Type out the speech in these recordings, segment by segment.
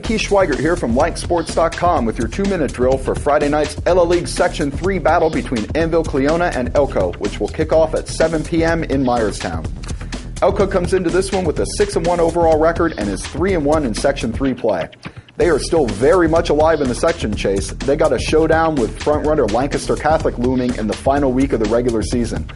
Keith Schweigert here from LankSports.com with your 2-minute drill for Friday night's LA League Section 3 battle between Annville-Cleona and Elco, which will kick off at 7 p.m. in Myerstown. Elco comes into this one with a 6-1 overall record and is 3-1 in Section 3 play. They are still very much alive in the section chase. They got a showdown with frontrunner Lancaster Catholic looming in the final week of the regular season.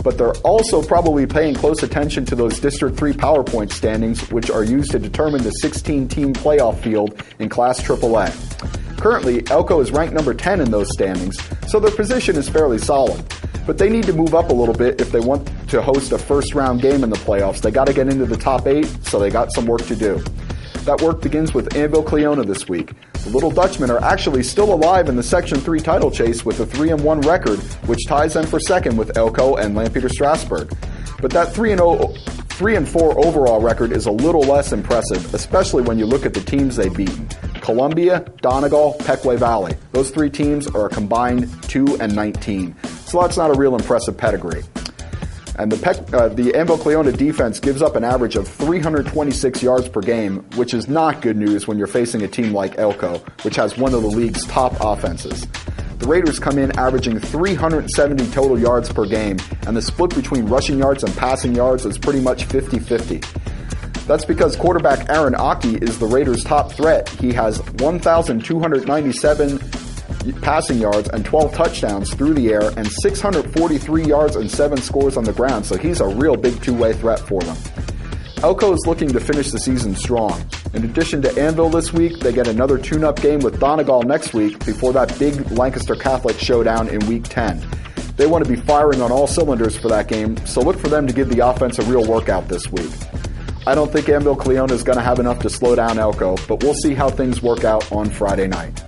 But they're also probably paying close attention to those District 3 PowerPoint standings, which are used to determine the 16-team playoff field in Class AAA. Currently, Elco is ranked number 10 in those standings, so their position is fairly solid. But they need to move up a little bit if they want to host a first-round game in the playoffs. They got to get into the top 8, so they got some work to do. That work begins with Annville-Cleona this week. The Little Dutchmen are actually still alive in the Section 3 title chase with a 3-1 record, which ties them for second with Elco and Lampeter Strasburg. But that 3-4 overall record is a little less impressive, especially when you look at the teams they've beaten. Columbia, Donegal, Pequea Valley. Those 3 teams are a combined 2-19. So that's not a real impressive pedigree. And the Annville-Cleona defense gives up an average of 326 yards per game, which is not good news when you're facing a team like Elco, which has one of the league's top offenses. The Raiders come in averaging 370 total yards per game, and the split between rushing yards and passing yards is pretty much 50-50. That's because quarterback Aaron Aki is the Raiders' top threat. He has 1,297 passing yards and 12 touchdowns through the air and 643 yards and 7 scores on the ground, so he's a real big two-way threat for them. Elco is looking to finish the season strong. In addition to Annville this week, they get another tune-up game with Donegal next week before that big Lancaster Catholic showdown in Week 10. They want to be firing on all cylinders for that game, so look for them to give the offense a real workout this week. I don't think Annville-Cleona is going to have enough to slow down Elco, but we'll see how things work out on Friday night.